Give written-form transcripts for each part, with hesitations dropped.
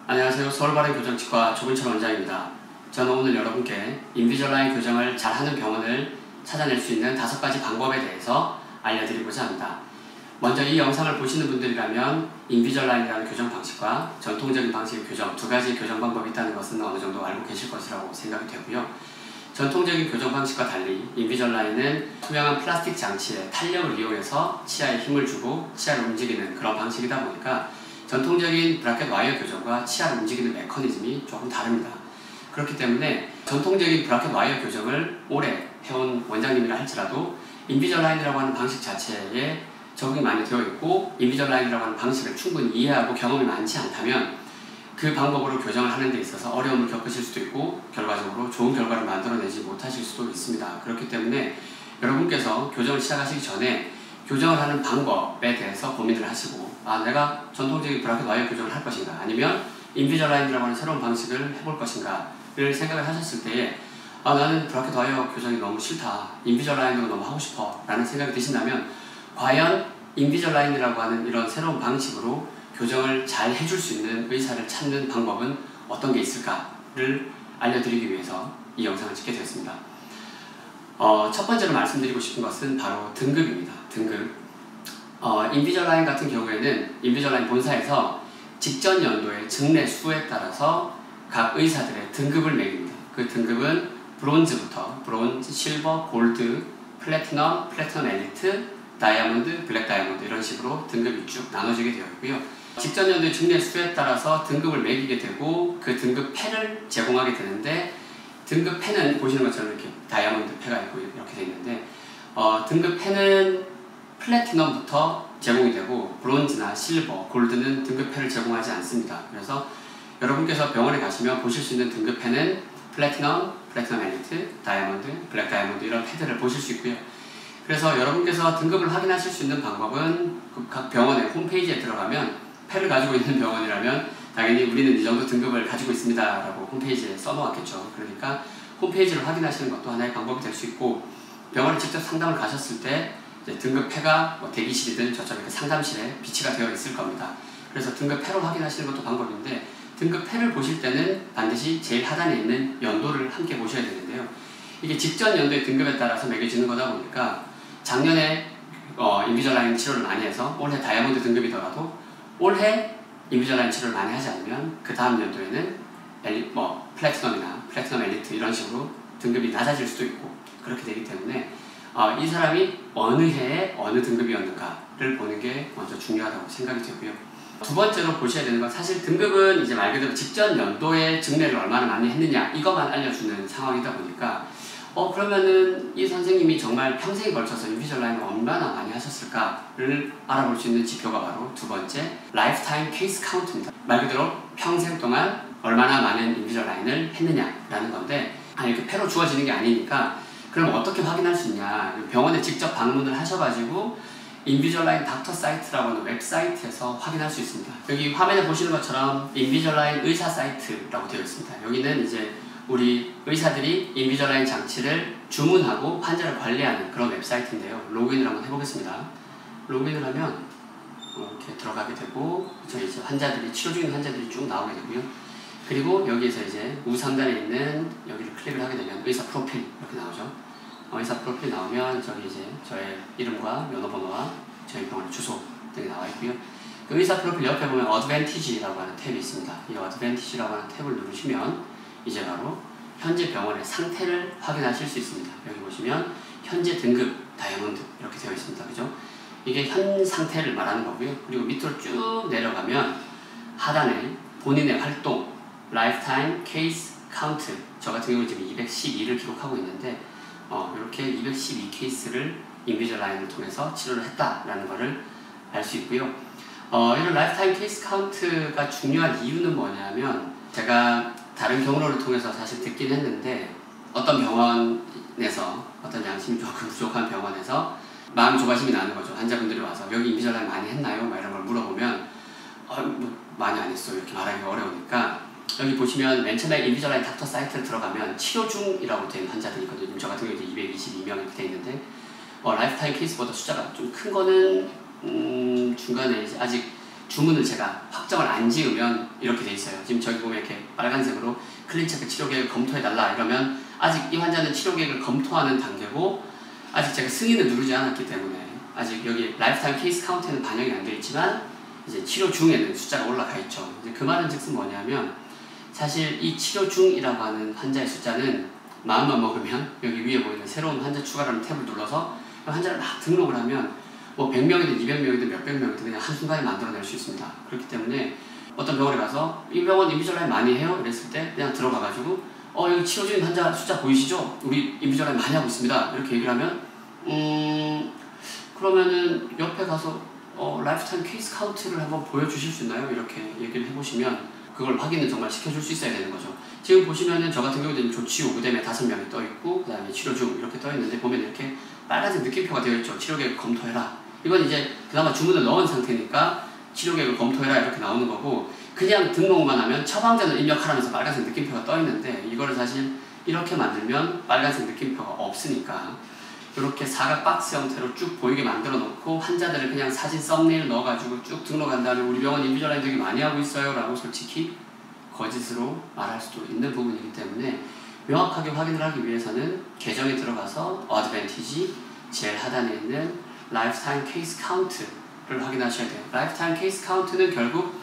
안녕하세요. 서울바른 교정치과 조근철 원장입니다. 저는 오늘 여러분께 인비절라인 교정을 잘하는 병원을 찾아낼 수 있는 5가지 방법에 대해서 알려드리고자 합니다. 먼저 이 영상을 보시는 분들이라면 인비절라인이라는 교정 방식과 전통적인 방식의 교정, 2가지 교정 방법이 있다는 것은 어느 정도 알고 계실 것이라고 생각이 되고요. 전통적인 교정 방식과 달리 인비절라인은 투명한 플라스틱 장치에 탄력을 이용해서 치아에 힘을 주고 치아를 움직이는 그런 방식이다 보니까 전통적인 브라켓 와이어 교정과 치아를 움직이는 메커니즘이 조금 다릅니다. 그렇기 때문에 전통적인 브라켓 와이어 교정을 오래 해온 원장님이라 할지라도 인비절라인이라고 하는 방식 자체에 적응이 많이 되어 있고 인비절라인이라고 하는 방식을 충분히 이해하고 경험이 많지 않다면 그 방법으로 교정을 하는 데 있어서 어려움을 겪으실 수도 있고 결과적으로 좋은 결과를 만들어내지 못하실 수도 있습니다. 그렇기 때문에 여러분께서 교정을 시작하시기 전에 교정을 하는 방법에 대해서 고민을 하시고 내가 전통적인 브라켓 와이어 교정을 할 것인가 아니면 인비절라인이라고 하는 새로운 방식을 해볼 것인가를 생각을 하셨을 때에 나는 브라켓 와이어 교정이 너무 싫다, 인비절라인으로 너무 하고 싶어 라는 생각이 드신다면 과연 인비절라인이라고 하는 이런 새로운 방식으로 교정을 잘 해줄 수 있는 의사를 찾는 방법은 어떤 게 있을까를 알려드리기 위해서 이 영상을 찍게 되었습니다. 첫 번째로 말씀드리고 싶은 것은 바로 등급입니다. 등급. 인비절라인 같은 경우에는 인비절라인 본사에서 직전 연도의 증례 수에 따라서 각 의사들의 등급을 매깁니다. 그 등급은 브론즈부터 브론즈, 실버, 골드, 플래티넘, 플래티넘 엘리트, 다이아몬드, 블랙 다이아몬드 이런 식으로 등급이 쭉 나눠지게 되어 있고요. 직전 연도의 증례 수에 따라서 등급을 매기게 되고 그 등급 펜을 제공하게 되는데 등급 펜은 보시는 것처럼 이렇게 다이아몬드 펜가 있고 이렇게 되어 있는데 등급 펜은 플래티넘부터 제공이 되고 브론즈나 실버, 골드는 등급 펜을 제공하지 않습니다. 그래서 여러분께서 병원에 가시면 보실 수 있는 등급 펜은 플래티넘, 플래티넘 엘리트, 다이아몬드, 블랙 다이아몬드 이런 패드를 보실 수 있고요. 그래서 여러분께서 등급을 확인하실 수 있는 방법은 각 병원의 홈페이지에 들어가면 펜을 가지고 있는 병원이라면 당연히 우리는 이 정도 등급을 가지고 있습니다 라고 홈페이지에 써놓았겠죠. 그러니까 홈페이지를 확인하시는 것도 하나의 방법이 될 수 있고 병원에 직접 상담을 가셨을 때 이제 등급패가 대기실이든 저쪽 이렇게 상담실에 비치가 되어 있을 겁니다. 그래서 등급패로 확인하시는 것도 방법인데 등급패를 보실 때는 반드시 제일 하단에 있는 연도를 함께 보셔야 되는데요. 이게 직전 연도의 등급에 따라서 매겨지는 거다 보니까 작년에 인비절라인 치료를 많이 해서 올해 다이아몬드 등급이더라도 올해 인비절라인 치료를 많이 하지 않으면 그 다음 연도에는 플래티넘이나 플래티넘 엘리트 이런 식으로 등급이 낮아질 수도 있고 그렇게 되기 때문에 이 사람이 어느 해에 어느 등급이었는가를 보는 게 먼저 중요하다고 생각이 되고요. 두 번째로 보셔야 되는 건 사실 등급은 이제 말 그대로 직전 연도에 증례를 얼마나 많이 했느냐 이것만 알려주는 상황이다 보니까 그러면은 이 선생님이 정말 평생에 걸쳐서 인비절라인을 얼마나 많이 하셨을까를 알아볼 수 있는 지표가 바로 두 번째 라이프타임 케이스 카운트입니다. 말 그대로 평생 동안 얼마나 많은 인비절라인을 했느냐라는 건데 이렇게 패로 주어지는 게 아니니까 그럼 어떻게 확인할 수 있냐, 병원에 직접 방문을 하셔가지고 인비절라인 닥터 사이트라고 하는 웹사이트에서 확인할 수 있습니다. 여기 화면에 보시는 것처럼 인비절라인 의사 사이트라고 되어 있습니다. 여기는 이제 우리 의사들이 인비절라인 장치를 주문하고 환자를 관리하는 그런 웹사이트인데요. 로그인을 한번 해보겠습니다. 로그인을 하면 이렇게 들어가게 되고 저희 이제 치료 중인 환자들이 쭉 나오게 되고요. 그리고 여기에서 이제 우상단에 있는 여기를 클릭을 하게 되면 의사 프로필 이렇게 나오죠. 의사 프로필 나오면 저기 이제 저의 이름과 면허번호와 저희 병원의 주소 등이 나와 있고요. 그 의사 프로필 옆에 보면 어드밴티지라고 하는 탭이 있습니다. 이 어드밴티지라고 하는 탭을 누르시면 이제 바로 현재 병원의 상태를 확인하실 수 있습니다. 여기 보시면 현재 등급 다이아몬드 이렇게 되어 있습니다. 그죠? 이게 현 상태를 말하는 거고요. 그리고 밑으로 쭉 내려가면 하단에 본인의 활동, 라이프타임 케이스 카운트 저 같은 경우는 지금 212를 기록하고 있는데 이렇게 212 케이스를 인비절라인을 통해서 치료를 했다라는 것을 알 수 있고요. 이런 라이프타임 케이스 카운트가 중요한 이유는 뭐냐면 제가 다른 경로를 통해서 사실 듣긴 했는데 어떤 병원에서 어떤 양심이 조금 부족한 병원에서 마음 조바심이 나는 거죠. 환자분들이 와서 여기 인비절라인 많이 했나요? 이런 걸 물어보면 많이 안 했어요 이렇게 말하기가 어려우니까 여기 보시면 맨 처음에 인비절라인 닥터 사이트를 들어가면 치료 중이라고 된 환자들이 있거든요. 저 같은 경우에 222명 이렇게 돼 있는데 라이프타임 케이스보다 숫자가 좀 큰 거는 중간에 이제 아직 주문을 제가 확정을 안 지으면 이렇게 돼 있어요. 지금 저기 보면 이렇게 빨간색으로 클린체크 치료 계획을 검토해달라 이러면 아직 이 환자는 치료 계획을 검토하는 단계고 아직 제가 승인을 누르지 않았기 때문에 아직 여기 라이프타임 케이스 카운트에는 반영이 안 되어 있지만 이제 치료 중에는 숫자가 올라가 있죠. 이제 그 말은 즉슨 뭐냐면 사실 이 치료 중이라고 하는 환자의 숫자는 마음만 먹으면 여기 위에 보이는 새로운 환자 추가라는 탭을 눌러서 환자를 막 등록을 하면 뭐 100명이든 200명이든 몇백 명이든 그냥 한순간에 만들어낼 수 있습니다. 그렇기 때문에 어떤 병원에 가서 이 병원 인비졸라인 많이 해요? 이랬을 때 그냥 들어가가지고 여기 치료 중인 환자 숫자 보이시죠? 우리 인비졸라인 많이 하고 있습니다. 이렇게 얘기를 하면 그러면은 옆에 가서 라이프타임 케이스 카운트를 한번 보여주실 수 있나요? 이렇게 얘기를 해보시면 그걸 확인을 정말 시켜줄 수 있어야 되는 거죠. 지금 보시면은 저 같은 경우는 조치 후 그다음에 5명이 떠있고 그 다음에 치료 중 이렇게 떠있는데 보면 이렇게 빨간색 느낌표가 되어있죠. 치료계획 검토해라. 이건 이제 그나마 주문을 넣은 상태니까 치료계획을 검토해라 이렇게 나오는 거고 그냥 등록만 하면 처방전을 입력하라면서 빨간색 느낌표가 떠있는데 이거를 사실 이렇게 만들면 빨간색 느낌표가 없으니까 이렇게 사각 박스 형태로 쭉 보이게 만들어 놓고 환자들을 그냥 사진 썸네일 넣어가지고 쭉 등록한 다음에 우리 병원 인비졸라인 되게 많이 하고 있어요 라고 솔직히 거짓으로 말할 수도 있는 부분이기 때문에 명확하게 확인을 하기 위해서는 계정에 들어가서 어드밴티지 제일 하단에 있는 라이프타임 케이스 카운트를 확인하셔야 돼요. 라이프타임 케이스 카운트는 결국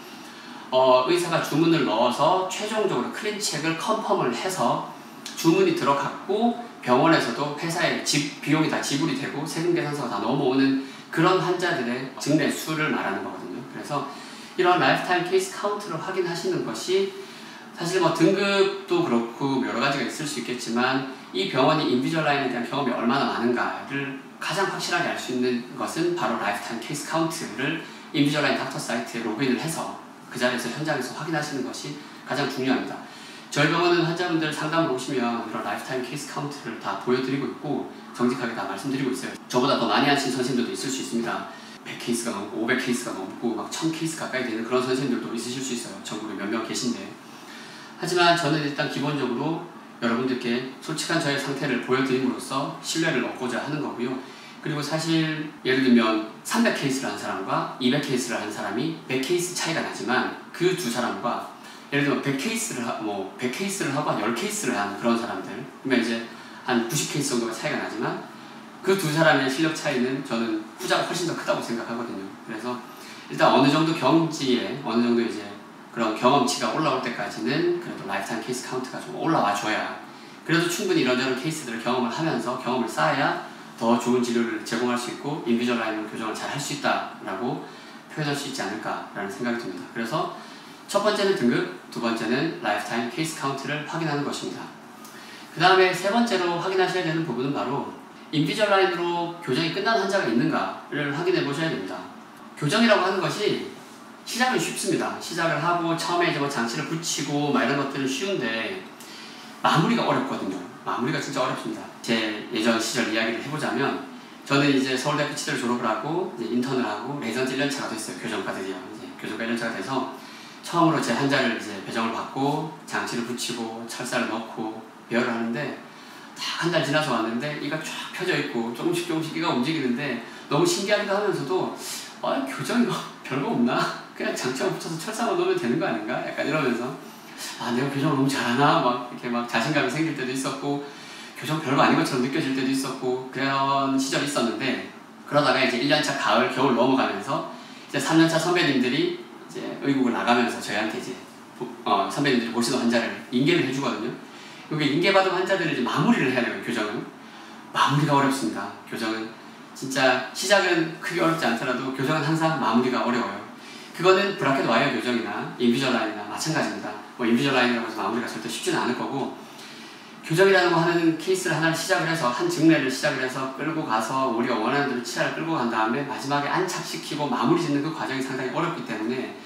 의사가 주문을 넣어서 최종적으로 클린체크를 컨펌을 해서 주문이 들어갔고 병원에서도 회사의 비용이 다 지불이 되고 세금 계산서가 다 넘어오는 그런 환자들의 증례 수를 말하는 거거든요. 그래서 이런 라이프타임 케이스 카운트를 확인하시는 것이 사실 뭐 등급도 그렇고 여러 가지가 있을 수 있겠지만 이 병원이 인비졸라인에 대한 경험이 얼마나 많은가를 가장 확실하게 알 수 있는 것은 바로 라이프타임 케이스 카운트를 인비졸라인 닥터 사이트에 로그인을 해서 그 자리에서 현장에서 확인하시는 것이 가장 중요합니다. 저희 병원은 환자분들 상담을 오시면 이런 라이프타임 케이스 카운트를 다 보여드리고 있고 정직하게 다 말씀드리고 있어요. 저보다 더 많이 하신 선생님들도 있을 수 있습니다. 100케이스가 넘고 500케이스가 넘고 막 1000케이스 가까이 되는 그런 선생님들도 있으실 수 있어요. 전국에 몇 명 계신데 하지만 저는 일단 기본적으로 여러분들께 솔직한 저의 상태를 보여드림으로써 신뢰를 얻고자 하는 거고요. 그리고 사실 예를 들면 300케이스를 한 사람과 200케이스를 한 사람이 100케이스 차이가 나지만 그 두 사람과 예를 들면 100케이스를 하고 한 10케이스를 한 그런 사람들 그러면 이제 한 90케이스 정도가 차이가 나지만 그 두 사람의 실력 차이는 저는 후자가 훨씬 더 크다고 생각하거든요. 그래서 일단 어느 정도 경지에 어느 정도 이제 그런 경험치가 올라올 때까지는 그래도 라이프타임 케이스 카운트가 좀 올라와 줘야 그래도 충분히 이런저런 케이스들을 경험을 하면서 경험을 쌓아야 더 좋은 치료를 제공할 수 있고 인비졸라인으로 교정을 잘 할 수 있다라고 표현할 수 있지 않을까라는 생각이 듭니다. 그래서 첫 번째는 등급, 두 번째는 라이프타임 케이스 카운트를 확인하는 것입니다. 그 다음에 세 번째로 확인하셔야 되는 부분은 바로 인비졸라인으로 교정이 끝난 환자가 있는가를 확인해 보셔야 됩니다. 교정이라고 하는 것이 시작은 쉽습니다. 시작을 하고 처음에 이제 뭐 장치를 붙이고 막 이런 것들은 쉬운데 마무리가 어렵거든요. 마무리가 진짜 어렵습니다. 제 예전 시절 이야기를 해보자면 저는 이제 서울대학교 치대를 졸업을 하고 이제 인턴을 하고 레지던트 1년차가 됐어요. 교정과 드디어 이제 교정과 1년차가 돼서 처음으로 제 환자를 이제 배정을 받고 장치를 붙이고 철사를 넣고 배열을 하는데 딱 한 달 지나서 왔는데 이가 쫙 펴져 있고 조금씩 이가 움직이는데 너무 신기하기도 하면서도 교정이 별거 없나? 그냥 장치만 붙여서 철사만 넣으면 되는 거 아닌가? 약간 이러면서 내가 교정을 너무 잘하나? 막 이렇게 막 자신감이 생길 때도 있었고 교정 별거 아닌 것처럼 느껴질 때도 있었고 그런 시절이 있었는데 그러다가 이제 1년차 가을 겨울 넘어가면서 이제 3년차 선배님들이 이제 의국을 나가면서 저희한테 이제 선배님들이 보시는 환자를 인계를 해주거든요. 여기 인계받은 환자들을 이제 마무리를 해야 돼요. 교정은 마무리가 어렵습니다. 교정은 진짜 시작은 크게 어렵지 않더라도 교정은 항상 마무리가 어려워요. 그거는 브라켓 와이어 교정이나 인비졸라인이나 마찬가지입니다. 뭐 인비졸라인이라고 해서 마무리가 절대 쉽지는 않을 거고 교정이라는 거 하는 케이스를 하나를 시작을 해서 한 증례를 시작을 해서 끌고 가서 우리가 원하는 대로 치아를 끌고 간 다음에 마지막에 안착시키고 마무리 짓는 그 과정이 상당히 어렵기 때문에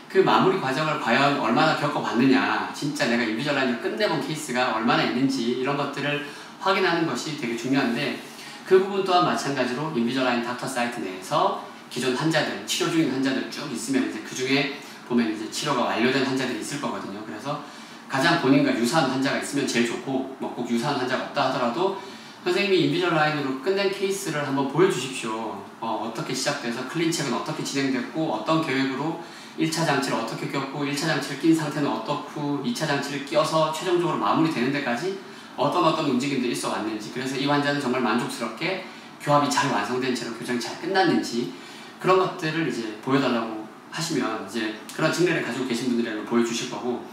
그 마무리 과정을 과연 얼마나 겪어봤느냐 진짜 내가 인비졸라인을 끝내본 케이스가 얼마나 있는지 이런 것들을 확인하는 것이 되게 중요한데 그 부분 또한 마찬가지로 인비졸라인 닥터 사이트 내에서 기존 환자들, 치료 중인 환자들 쭉 있으면 이제 그 중에 보면 이제 치료가 완료된 환자들이 있을 거거든요. 그래서 가장 본인과 유사한 환자가 있으면 제일 좋고 뭐 꼭 유사한 환자가 없다 하더라도 선생님이 인비졸라인으로 끝낸 케이스를 한번 보여주십시오. 어떻게 시작돼서 클린체크는 어떻게 진행됐고 어떤 계획으로 1차 장치를 어떻게 꼈고 1차 장치를 낀 상태는 어떻고 2차 장치를 껴서 최종적으로 마무리되는 데까지 어떤 움직임들이 있어 왔는지, 그래서 이 환자는 정말 만족스럽게 교합이 잘 완성된 채로 교정이 잘 끝났는지, 그런 것들을 이제 보여달라고 하시면 이제 그런 증례를 가지고 계신 분들에게 보여주실 거고,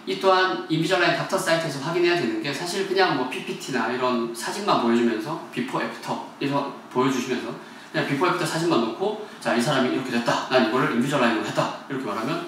이 또한 인비절라인 닥터 사이트에서 확인해야 되는 게, 사실 그냥 뭐 PPT나 이런 사진만 보여주면서 비포 애프터 이거 보여주시면서 그냥 비포 애프터 사진만 놓고 자, 이 사람이 이렇게 됐다, 난 이거를 인비절라인으로 했다 이렇게 말하면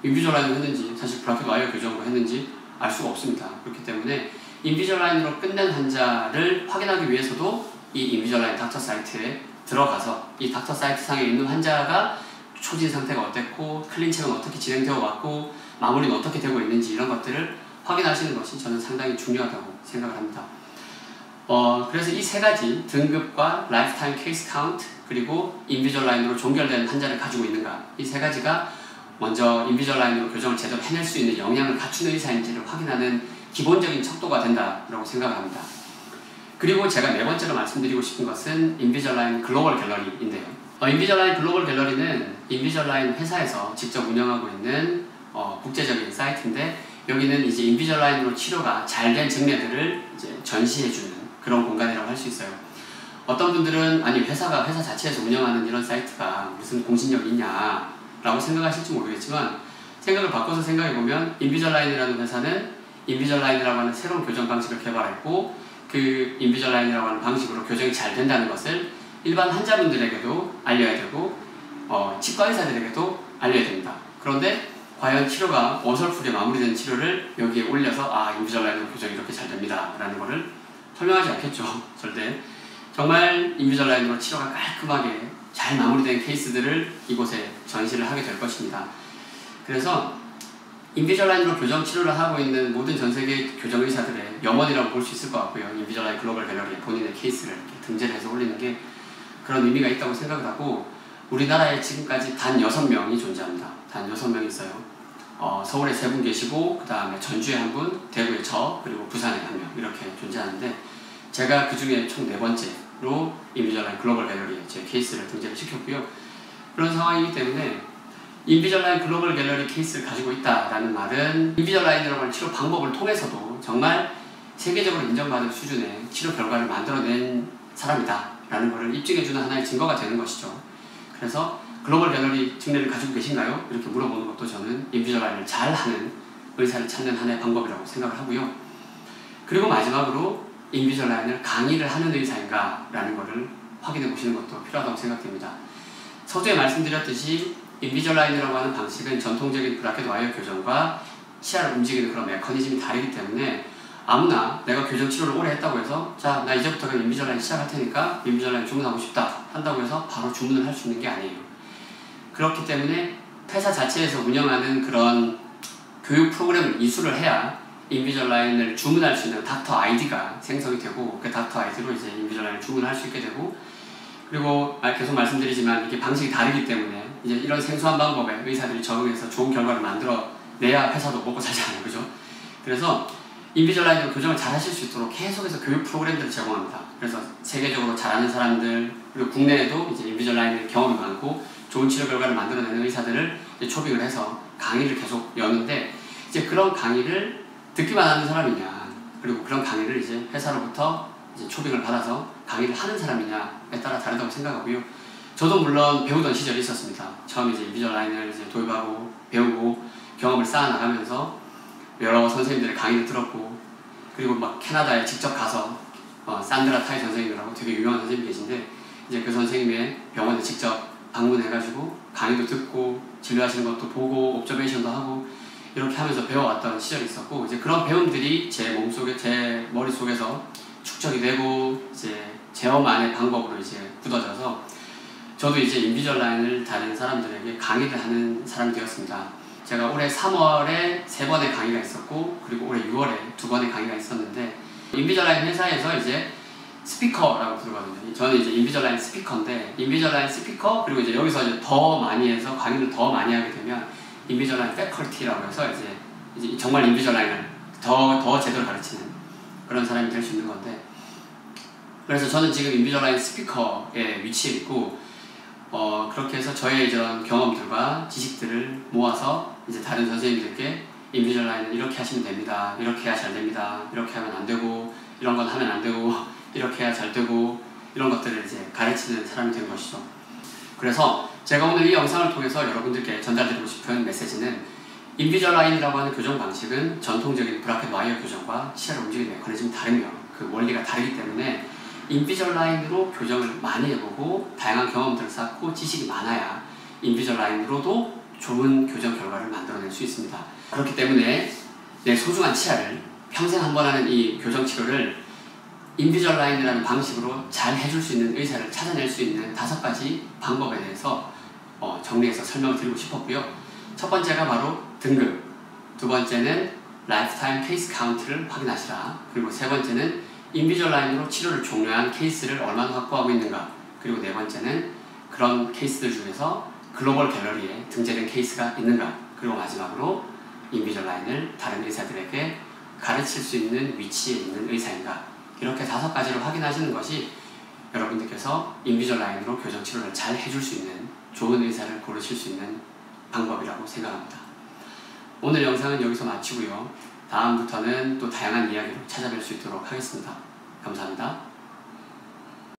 인비절라인으로 했는지 사실 브라켓 와이어 교정으로 했는지 알 수가 없습니다. 그렇기 때문에 인비절라인으로 끝낸 환자를 확인하기 위해서도 이 인비절라인 닥터 사이트에 들어가서 이 닥터 사이트 상에 있는 환자가 초진 상태가 어땠고 클린칭은 어떻게 진행되어 왔고 마무리는 어떻게 되고 있는지, 이런 것들을 확인하시는 것이 저는 상당히 중요하다고 생각을 합니다. 그래서 이 세 가지, 등급과 라이프타임 케이스 카운트 그리고 인비절라인으로 종결된 환자를 가지고 있는가, 이 세 가지가 먼저 인비절라인으로 교정을 제대로 해낼 수 있는 역량을 갖춘 의사인지를 확인하는 기본적인 척도가 된다고 생각을 합니다. 그리고 제가 네 번째로 말씀드리고 싶은 것은 인비절라인 글로벌 갤러리인데요. 인비절라인 글로벌 갤러리는 인비절라인 회사에서 직접 운영하고 있는 국제적인 사이트인데, 여기는 이제 인비절라인으로 치료가 잘 된 증례들을 이제 전시해주는 그런 공간이라고 할 수 있어요. 어떤 분들은 아니 회사 자체에서 운영하는 이런 사이트가 무슨 공신력이 있냐 라고 생각하실지 모르겠지만, 생각을 바꿔서 생각해보면 인비절라인이라는 회사는 인비절라인이라고 하는 새로운 교정 방식을 개발했고, 그 인비절라인이라고 하는 방식으로 교정이 잘 된다는 것을 일반 환자분들에게도 알려야 되고 치과 의사들에게도 알려야 됩니다. 그런데 과연 치료가 어설프게 마무리된 치료를 여기에 올려서 인비절라인으로 교정이 이렇게 잘 됩니다 라는 거를 설명하지 않겠죠. 절대. 정말 인비절라인으로 치료가 깔끔하게 잘 마무리된 케이스들을 이곳에 전시를 하게 될 것입니다. 그래서 인비절라인으로 교정 치료를 하고 있는 모든 전세계 교정의사들의 염원이라고 볼 수 있을 것 같고요. 인비절라인 글로벌 갤러리에 본인의 케이스를 이렇게 등재를 해서 올리는 게 그런 의미가 있다고 생각을 하고, 우리나라에 지금까지 단 6명이 존재합니다. 단 6명이 있어요. 서울에 3분 계시고, 그 다음에 전주에 1분, 대구에 저, 그리고 부산에 1명 이렇게 존재하는데, 제가 그 중에 총 4번째로 인비절라인 글로벌 갤러리에 제 케이스를 등재를 시켰고요. 그런 상황이기 때문에 인비절라인 글로벌 갤러리 케이스를 가지고 있다라는 말은 인비절라인이라고 하는 치료 방법을 통해서도 정말 세계적으로 인정받을 수준의 치료 결과를 만들어낸 사람이다 라는 것을 입증해주는 하나의 증거가 되는 것이죠. 그래서 글로벌 갤러리 증례를 가지고 계신가요? 이렇게 물어보는 것도 저는 인비절라인을 잘하는 의사를 찾는 하나의 방법이라고 생각을 하고요. 그리고 마지막으로 인비절라인을 강의를 하는 의사인가 라는 것을 확인해 보시는 것도 필요하다고 생각됩니다. 서두에 말씀드렸듯이 인비절라인이라고 하는 방식은 전통적인 브라켓 와이어 교정과 치아를 움직이는 그런 메커니즘이 다르기 때문에 아무나 내가 교정 치료를 오래 했다고 해서 자, 나 이제부터 인비절라인 시작할 테니까 인비절라인 주문하고 싶다 한다고 해서 바로 주문을 할 수 있는 게 아니에요. 그렇기 때문에 회사 자체에서 운영하는 그런 교육 프로그램을 이수를 해야 인비절라인을 주문할 수 있는 닥터 아이디가 생성이 되고, 그 닥터 아이디로 이제 인비절라인을 주문할 수 있게 되고, 그리고 계속 말씀드리지만 이게 방식이 다르기 때문에 이제 이런 생소한 방법에 의사들이 적응해서 좋은 결과를 만들어 내야 회사도 먹고 살잖아요. 그죠? 그래서 인비절라인으로 교정을 잘 하실 수 있도록 계속해서 교육 프로그램들을 제공합니다. 그래서 세계적으로 잘하는 사람들, 그리고 국내에도 이제 인비절라인의 경험이 많고 좋은 치료 결과를 만들어내는 의사들을 이제 초빙을 해서 강의를 계속 여는데, 이제 그런 강의를 듣기만 하는 사람이냐, 그리고 그런 강의를 이제 회사로부터 이제 초빙을 받아서 강의를 하는 사람이냐에 따라 다르다고 생각하고요. 저도 물론 배우던 시절이 있었습니다. 처음 이제 인비절라인을 이제 도입하고 배우고 경험을 쌓아나가면서 여러 선생님들의 강의를 들었고, 그리고 막 캐나다에 직접 가서 산드라 타이 선생님이라고 되게 유명한 선생님이 계신데, 이제 그 선생님의 병원에 직접 방문해가지고 강의도 듣고 진료하시는 것도 보고 옵저베이션도 하고 이렇게 하면서 배워왔던 시절이 있었고, 이제 그런 배움들이 제 몸속에, 제 머릿속에서 축적이 되고 이제 제어만의 방법으로 이제 굳어져서 저도 이제 인비절라인을 다른 사람들에게 강의를 하는 사람이 되었습니다. 제가 올해 3월에 3번의 강의가 있었고, 그리고 올해 6월에 2번의 강의가 있었는데, 인비절라인 회사에서 이제 스피커라고 부르거든요. 저는 이제 인비절라인 스피커인데, 인비절라인 스피커, 그리고 이제 여기서 이제 더 많이 해서 강의를 더 많이 하게 되면 인비절라인 패컬티라고 해서 이제 정말 인비절라인을 더 제대로 가르치는 그런 사람이 될 수 있는 건데, 그래서 저는 지금 인비절라인 스피커에 위치해 있고, 그렇게 해서 저의 이런 경험들과 지식들을 모아서 이제 다른 선생님들께 인비졸라인은 이렇게 하시면 됩니다. 이렇게 해야 잘 됩니다. 이렇게 하면 안 되고, 이런 건 하면 안 되고, 이렇게 해야 잘 되고, 이런 것들을 이제 가르치는 사람이 된 것이죠. 그래서 제가 오늘 이 영상을 통해서 여러분들께 전달드리고 싶은 메시지는 인비졸라인이라고 하는 교정 방식은 전통적인 브라켓 와이어 교정과 시야를 움직이는 메커니즘이 다르며 그 원리가 다르기 때문에 인비졸라인으로 교정을 많이 해보고 다양한 경험들을 쌓고 지식이 많아야 인비졸라인으로도 좋은 교정 결과를 만들어낼 수 있습니다. 그렇기 때문에 내 소중한 치아를 평생 한 번 하는 이 교정 치료를 인비졸라인이라는 방식으로 잘 해줄 수 있는 의사를 찾아낼 수 있는 5가지 방법에 대해서 정리해서 설명을 드리고 싶었고요. 첫 번째가 바로 등급, 두 번째는 라이프타임 케이스 카운트를 확인하시라, 그리고 세 번째는 인비졸라인으로 치료를 종료한 케이스를 얼마나 확보하고 있는가, 그리고 네 번째는 그런 케이스들 중에서 글로벌 갤러리에 등재된 케이스가 있는가, 그리고 마지막으로 인비졸라인을 다른 의사들에게 가르칠 수 있는 위치에 있는 의사인가, 이렇게 5가지를 확인하시는 것이 여러분들께서 인비졸라인으로 교정 치료를 잘 해줄 수 있는 좋은 의사를 고르실 수 있는 방법이라고 생각합니다. 오늘 영상은 여기서 마치고요. 다음부터는 또 다양한 이야기로 찾아뵐 수 있도록 하겠습니다. 감사합니다.